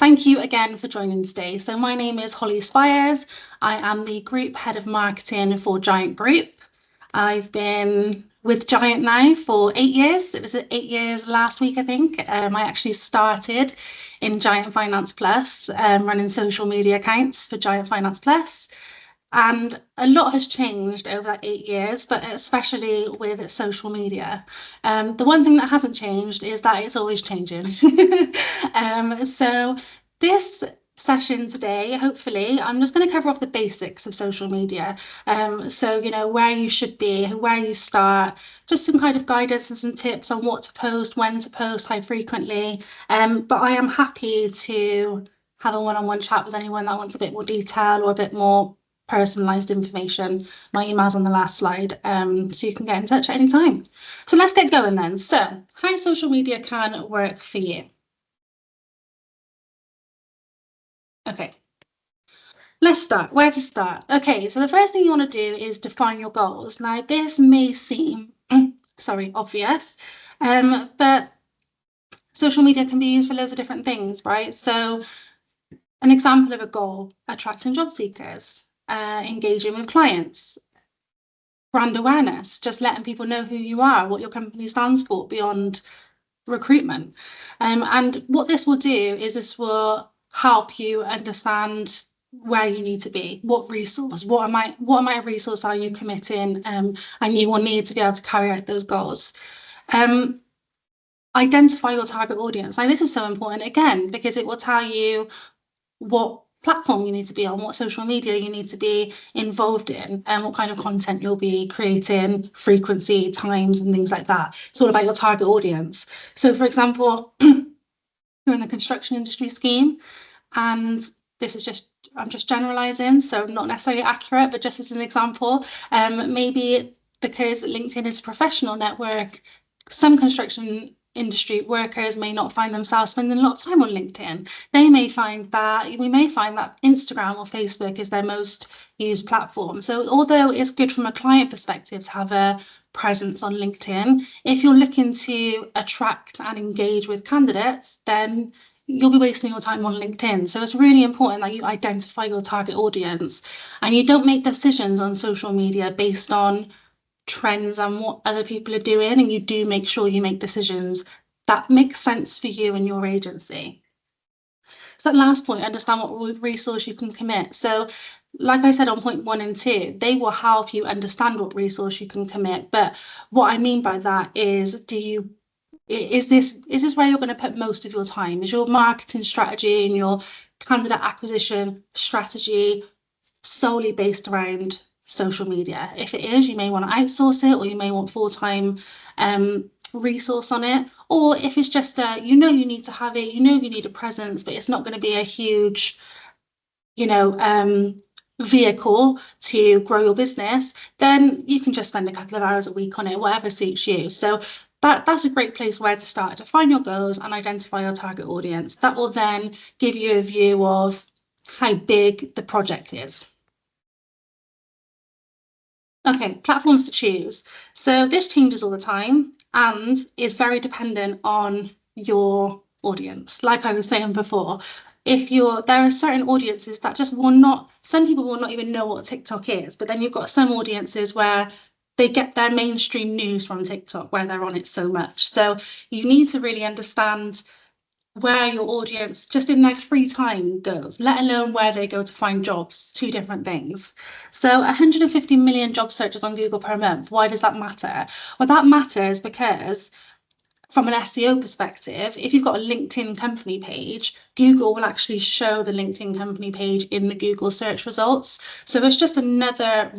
Thank you again for joining today. So my name is Holly Spires. I am the Group Head of Marketing for Giant Group. I've been with Giant now for 8 years. It was 8 years last week, I think. I actually started in Giant Finance Plus, running social media accounts for Giant Finance Plus. And a lot has changed over that 8 years, but especially with social media. The one thing that hasn't changed is that it's always changing. So this session today, hopefully, I'm just going to cover off the basics of social media. So, where you should be, where you start, just some kind of guidance and some tips on what to post, when to post, how frequently. But I am happy to have a one-on-one chat with anyone that wants a bit more detail or a bit more personalized information. My email's on the last slide, so you can get in touch at any time. So let's get going then. So how social media can work for you. Okay, let's start. Where to start? Okay, so the first thing you want to do is define your goals. Now, this may seem, obvious, but social media can be used for loads of different things, right? So an example of a goal, attracting job seekers, engaging with clients, brand awareness, just letting people know who you are, what your company stands for beyond recruitment. And what this will do is this will help you understand where you need to be, what amount of resource are you committing, and you will need to be able to carry out those goals. Identify your target audience. Now, this is so important again, because it will tell you what platform you need to be on, what social media you need to be involved in, and what kind of content you'll be creating, frequency, times, and things like that. It's all about your target audience. So, for example, you're in the construction industry scheme, and this is I'm just generalizing, so not necessarily accurate, but just as an example, maybe because LinkedIn is a professional network, some construction industry workers may not find themselves spending a lot of time on LinkedIn. We may find that Instagram or Facebook is their most used platform. So although it's good from a client perspective to have a presence on LinkedIn, if you're looking to attract and engage with candidates, then you'll be wasting your time on LinkedIn. So it's really important that you identify your target audience and you don't make decisions on social media based on trends and what other people are doing, and you do make sure you make decisions that make sense for you and your agency. So that last point, understand what resource you can commit. So like I said on point 1 and 2, they will help you understand what resource you can commit. But what I mean by that is, is this where you're going to put most of your time? Is your marketing strategy and your candidate acquisition strategy solely based around social media? If it is, you may want to outsource it, or you may want full-time resource on it. Or if it's just you need to have it, you need a presence, but it's not going to be a huge vehicle to grow your business, then you can just spend a couple of hours a week on it, whatever suits you. So that's a great place where to start, to find your goals and identify your target audience. That will then give you a view of how big the project is. Okay, platforms to choose. So this changes all the time and is very dependent on your audience. Like I was saying before, there are certain audiences that just some people will not even know what TikTok is, but then you've got some audiences where they get their mainstream news from TikTok, where they're on it so much. So you need to really understand where your audience, just in their free time, goes, let alone where they go to find jobs. Two different things. So 150 million job searches on Google per month. Why does that matter? Well, that matters because from an SEO perspective, if you've got a LinkedIn company page, Google will actually show the LinkedIn company page in the Google search results. So it's just another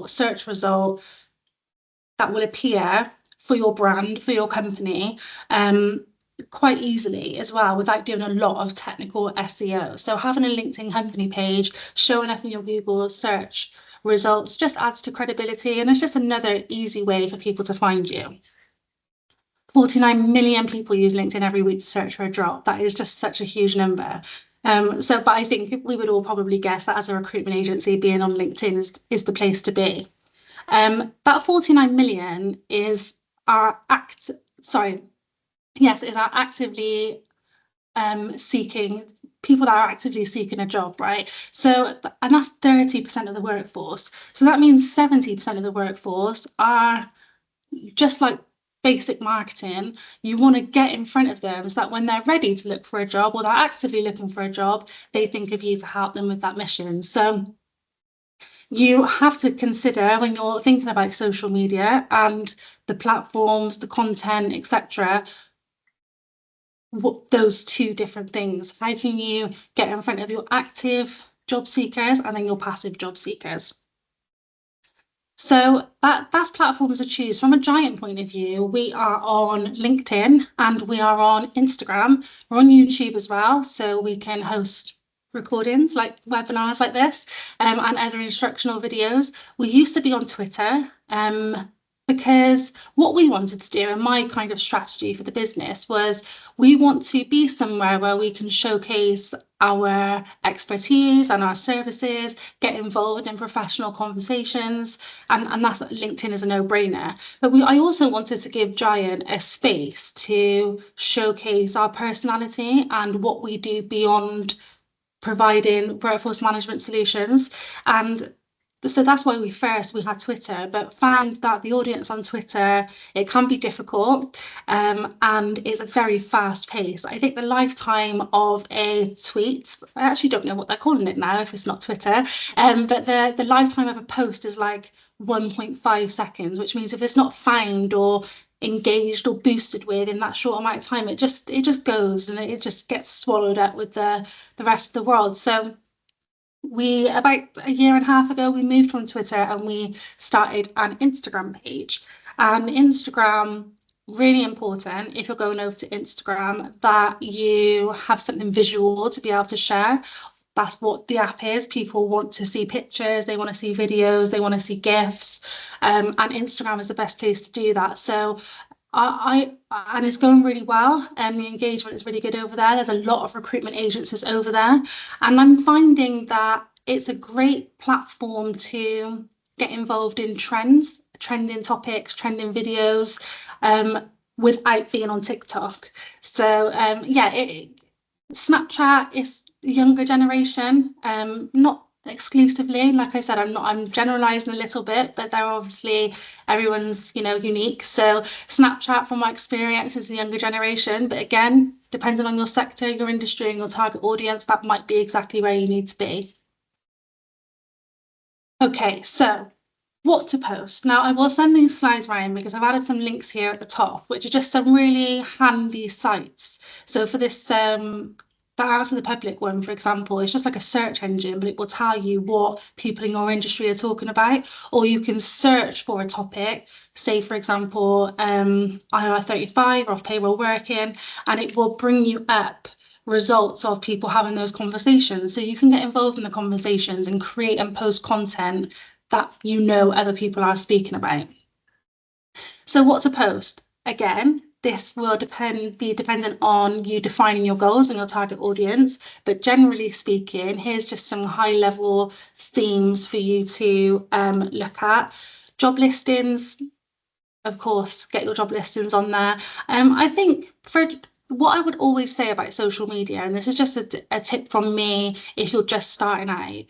search result that will appear for your brand, for your company, quite easily as well, without doing a lot of technical SEO. So having a LinkedIn company page showing up in your Google search results just adds to credibility, and it's just another easy way for people to find you. 49 million people use LinkedIn every week to search for a job. That is just such a huge number. But I think we would all probably guess that as a recruitment agency, being on LinkedIn is the place to be. That 49 million is our actively seeking people that are actively seeking a job, right? So, and that's 30% of the workforce. So that means 70% of the workforce are just like basic marketing. You want to get in front of them so that when they're ready to look for a job or they're actively looking for a job, they think of you to help them with that mission. So you have to consider when you're thinking about social media and the platforms, the content, etc., what those two different things. How can you get in front of your active job seekers and then your passive job seekers? So that's platforms to choose. From a Giant point of view, we are on LinkedIn and we are on Instagram. We're on YouTube as well, so we can host recordings like webinars like this and other instructional videos. We used to be on Twitter because what we wanted to do, and my kind of strategy for the business, was we want to be somewhere where we can showcase our expertise and our services, get involved in professional conversations, and that's LinkedIn is a no-brainer. But I also wanted to give Giant a space to showcase our personality and what we do beyond providing workforce management solutions. And so that's why we had Twitter, but found that the audience on Twitter, it can be difficult and it's a very fast pace. I think the lifetime of a tweet, I actually don't know what they're calling it now if it's not Twitter, but the lifetime of a post is like 1.5 seconds, which means if it's not found or engaged or boosted with in that short amount of time, it just goes and it just gets swallowed up with the rest of the world. So we, about a year and a half ago, we moved from Twitter and we started an Instagram page. And Instagram, really important if you're going over to Instagram that you have something visual to be able to share. That's what the app is. People want to see pictures, they want to see videos, they want to see GIFs, and Instagram is the best place to do that. So and it's going really well, and the engagement is really good over there. There's a lot of recruitment agencies over there, and I'm finding that it's a great platform to get involved in trends, trending topics, trending videos, without being on TikTok. So Snapchat is the younger generation, not exclusively, like I said, I'm generalizing a little bit, but they're obviously, everyone's unique. So Snapchat, from my experience, is the younger generation, but again, depending on your sector, your industry, and your target audience, that might be exactly where you need to be. Okay, so what to post. Now, I will send these slides around because I've added some links here at the top, which are just some really handy sites. So for this that Answer the Public one, for example, it's just like a search engine, but it will tell you what people in your industry are talking about. Or you can search for a topic, say, for example, IR35 or off-payroll working, and it will bring you up results of people having those conversations. So you can get involved in the conversations and create and post content that other people are speaking about. So what to post? Again, this will be dependent on you defining your goals and your target audience, but generally speaking, here's just some high-level themes for you to look at. Job listings, of course, get your job listings on there. I think for what I would always say about social media, and this is just a tip from me if you're just starting out,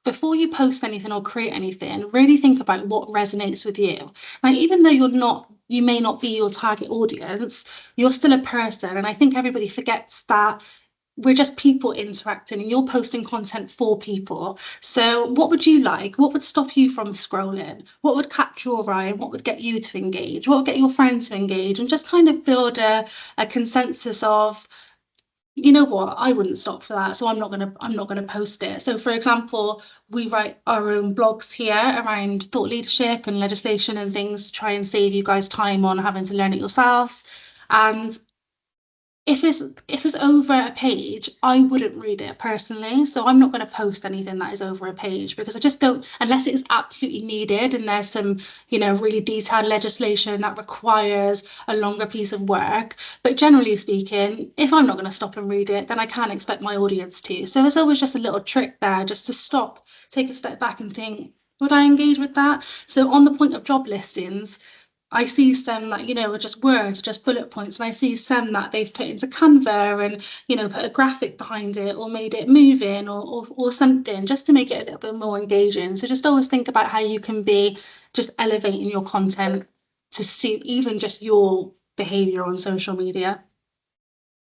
before you post anything or create anything, really think about what resonates with you. Now, even though you may not be your target audience, you're still a person. And I think everybody forgets that we're just people interacting and you're posting content for people. So what would you like? What would stop you from scrolling? What would catch your eye? What would get you to engage? What would get your friends to engage? And just kind of build a consensus of, you know what, I wouldn't stop for that, so I'm not gonna post it. So for example, we write our own blogs here around thought leadership and legislation and things to try and save you guys time on having to learn it yourselves. And if it's over a page, I wouldn't read it personally. So I'm not going to post anything that is over a page because I just don't, unless it is absolutely needed and there's some, really detailed legislation that requires a longer piece of work. But generally speaking, if I'm not going to stop and read it, then I can't expect my audience to. So there's always just a little trick there, just to stop, take a step back and think, would I engage with that? So on the point of job listings, I see some that, are just words, just bullet points, and I see some that they've put into Canva and, put a graphic behind it or made it moving or something just to make it a little bit more engaging. So just always think about how you can be just elevating your content to suit even just your behavior on social media.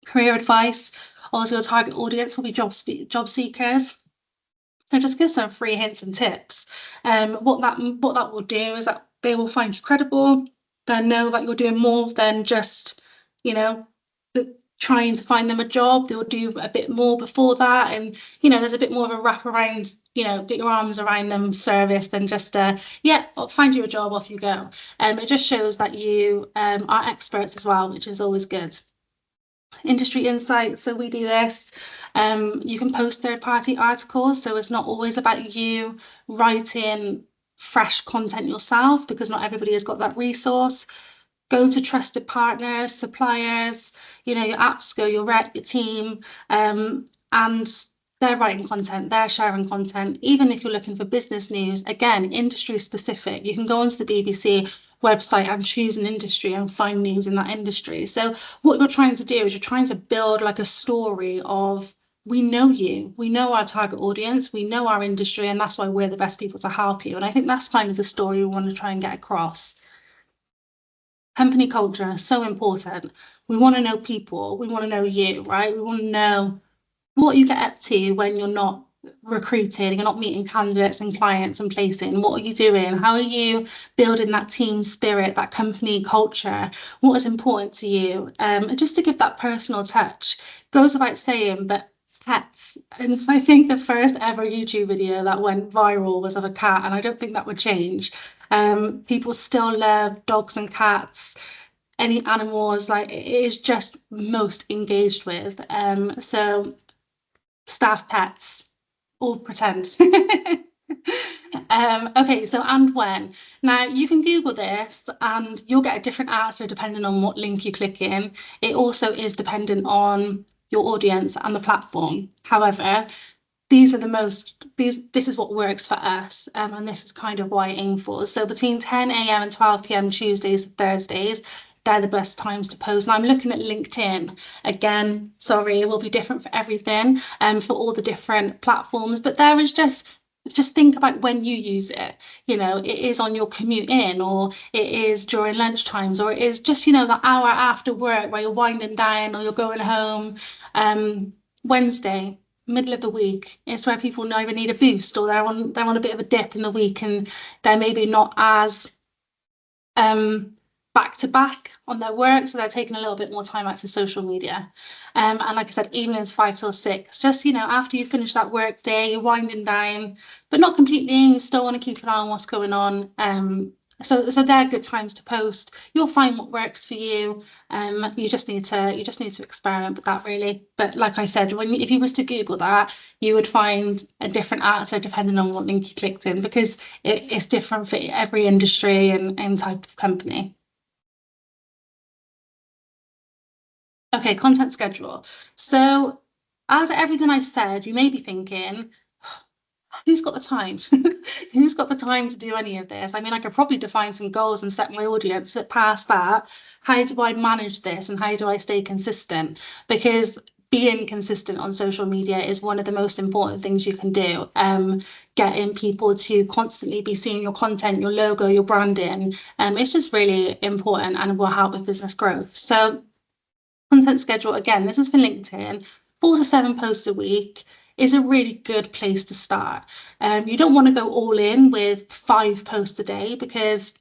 Career advice, also your target audience will be job seekers. So just give some free hints and tips. What that will do is that they will find you credible. They'll know that you're doing more than just, trying to find them a job. They'll do a bit more before that, and there's a bit more of a wrap around, get your arms around them service than just I'll find you a job, off you go. It just shows that you are experts as well, which is always good. Industry insights, so we do this. You can post third-party articles, so it's not always about you writing fresh content yourself, because not everybody has got that resource. Go to trusted partners, suppliers, your AppSco, your rep, your team, and they're writing content, they're sharing content. Even if you're looking for business news, again, industry specific, you can go onto the BBC website and choose an industry and find news in that industry. So what you're trying to do is you're trying to build like a story of, we know you, we know our target audience, we know our industry, and that's why we're the best people to help you. And I think that's kind of the story we want to try and get across. Company culture is so important. We want to know people, we want to know you, right? We want to know what you get up to when you're not recruiting, you're not meeting candidates and clients and placing. What are you doing? How are you building that team spirit, that company culture? What is important to you? And just to give that personal touch. Goes without saying, but pets. And I think the first ever YouTube video that went viral was of a cat, and I don't think that would change. People still love dogs and cats. Any animals, like, it is just most engaged with. So staff pets, or pretend. Okay, so and when. Now you can Google this and you'll get a different answer depending on what link you click in. It also is dependent on your audience and the platform. However, this is what works for us, and this is kind of why I aim for. So between 10 a.m. and 12 p.m. Tuesdays and Thursdays, they're the best times to post. And I'm looking at LinkedIn. Again, sorry, it will be different for everything, for all the different platforms, but there is just think about when you use it. It is on your commute in, or it is during lunch times, or it is just, the hour after work where you're winding down or you're going home. Wednesday, middle of the week, it's where people either need a boost or they're on a bit of a dip in the week, and they're maybe not as back to back on their work, so they're taking a little bit more time out for social media. And like I said, evenings 5 till 6, just after you finish that work day, you're winding down, but not completely. You still want to keep an eye on what's going on. So they're good times to post. You'll find what works for you. You just need to experiment with that, really. But like I said, if you was to Google that, you would find a different answer depending on what link you clicked in, because it's different for every industry and type of company. Okay, content schedule. So as everything I've said, you may be thinking, who's got the time? Who's got the time to do any of this? I mean, I could probably define some goals and set my audience, but past that, how do I manage this and how do I stay consistent? Because being consistent on social media is one of the most important things you can do. Getting people to constantly be seeing your content, your logo, your branding. It's just really important and will help with business growth. So content schedule, again, this is for LinkedIn, 4 to 7 posts a week is a really good place to start. You don't want to go all in with 5 posts a day, because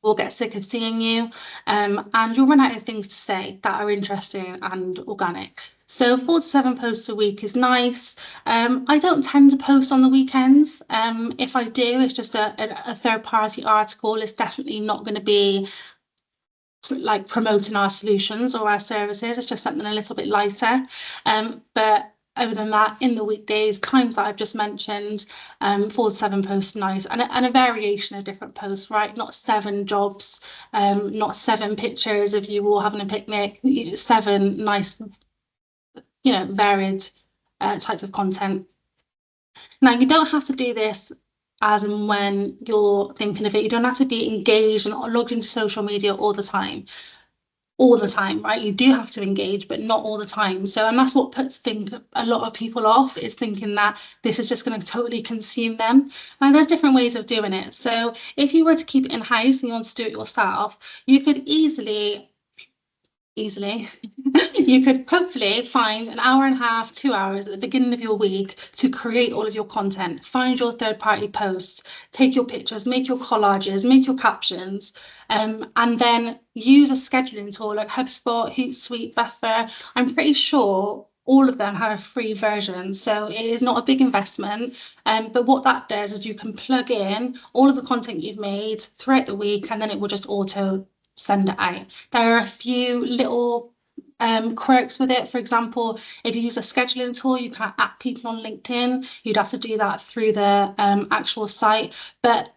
we'll get sick of seeing you, and you'll run out of things to say that are interesting and organic. So 4 to 7 posts a week is nice. I don't tend to post on the weekends. If I do, it's just a third-party article. It's definitely not going to be like promoting our solutions or our services. It's just something a little bit lighter. But other than that, in the weekdays, times that I've just mentioned, 4 to 7 posts, nice, and a variation of different posts, right? Not 7 jobs, not 7 pictures of you all having a picnic, 7 nice, varied types of content. Now, you don't have to do this as and when you're thinking of it. You don't have to be engaged and logged into social media all the time. Right? You do have to engage, but not all the time. So, and that's what puts a lot of people off, is thinking that this is just going to totally consume them. And there's different ways of doing it. So if you were to keep it in house and you want to do it yourself, you could easily you could hopefully find an hour and a half, 2 hours at the beginning of your week to create all of your content. Find your third-party posts, take your pictures, make your collages, make your captions, and then use a scheduling tool like HubSpot, Hootsuite, Buffer. I'm pretty sure all of them have a free version, so it is not a big investment. But what that does is you can plug in all of the content you've made throughout the week, and then it will just auto send it out. There are a few little quirks with it. For example, if you use a scheduling tool, you can't add people on LinkedIn. You'd have to do that through the actual site. But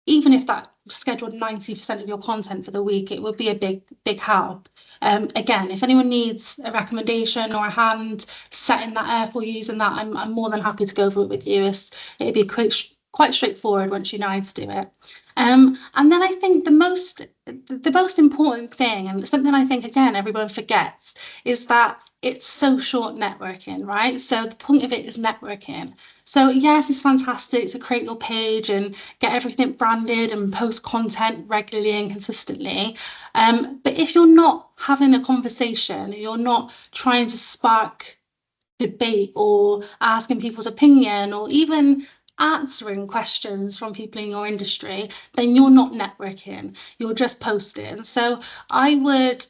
even if that scheduled 90% of your content for the week, it would be a big help. Again, if anyone needs a recommendation or a hand setting that up or using that, I'm more than happy to go over it with you. It'd be quite straightforward once you know how to do it. And then I think the most important thing, and something I think, again, everyone forgets, is that it's social networking, right? So the point of it is networking. So yes, it's fantastic to create your page and get everything branded and post content regularly and consistently. But if you're not having a conversation, you're not trying to spark debate or asking people's opinion or even answering questions from people in your industry, then you're not networking, you're just posting. So I would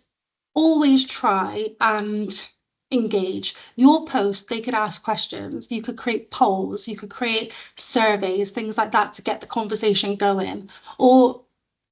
always try and engage. Your post, they could ask questions, you could create polls, you could create surveys, things like that to get the conversation going. Or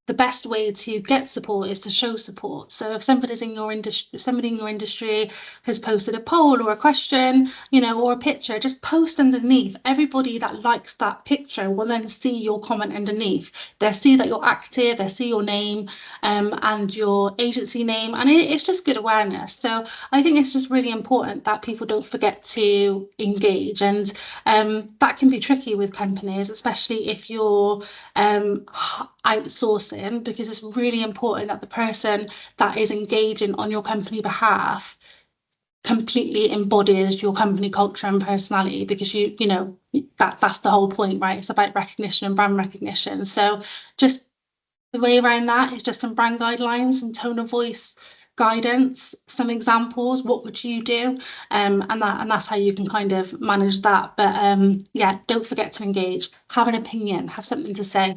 the best way to get support is to show support. So if somebody in your industry has posted a poll or a question, or a picture, just post underneath. Everybody that likes that picture will then see your comment underneath. They'll see that you're active, they'll see your name and your agency name, and it's just good awareness. So I think it's just really important that people don't forget to engage, and that can be tricky with companies, especially if you're outsourcing, because it's really important that the person that is engaging on your company behalf completely embodies your company culture and personality, because that's the whole point, right? It's about recognition and brand recognition. So just the way around that is just some brand guidelines and tone of voice guidance, some examples. What would you do? And that's how you can kind of manage that. But yeah, don't forget to engage, have an opinion, have something to say.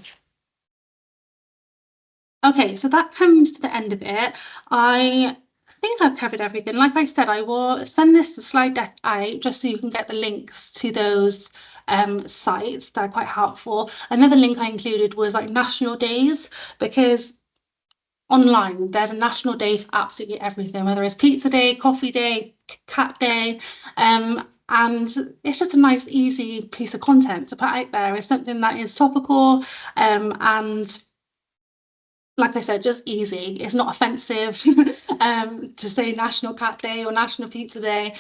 Okay, so that comes to the end of it. I think I've covered everything. Like I said, I will send this slide deck out just so you can get the links to those sites. They're quite helpful. Another link I included was like national days, because online there's a national day for absolutely everything, whether it's pizza day, coffee day, cat day, and it's just a nice, easy piece of content to put out there. It's something that is topical and, like I said, just easy. It's not offensive to say National Cat Day or National Pizza Day.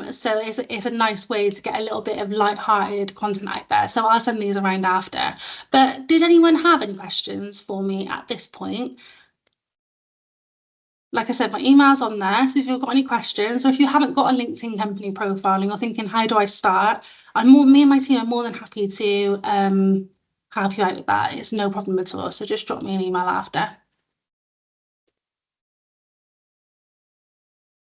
So it's a nice way to get a little bit of light-hearted content out there. So I'll send these around after. But did anyone have any questions for me at this point? Like I said, my email's on there. So if you've got any questions, or if you haven't got a LinkedIn company profile and you're thinking, how do I start? Me and my team are more than happy to help you out with that. It's no problem at all. So just drop me an email after.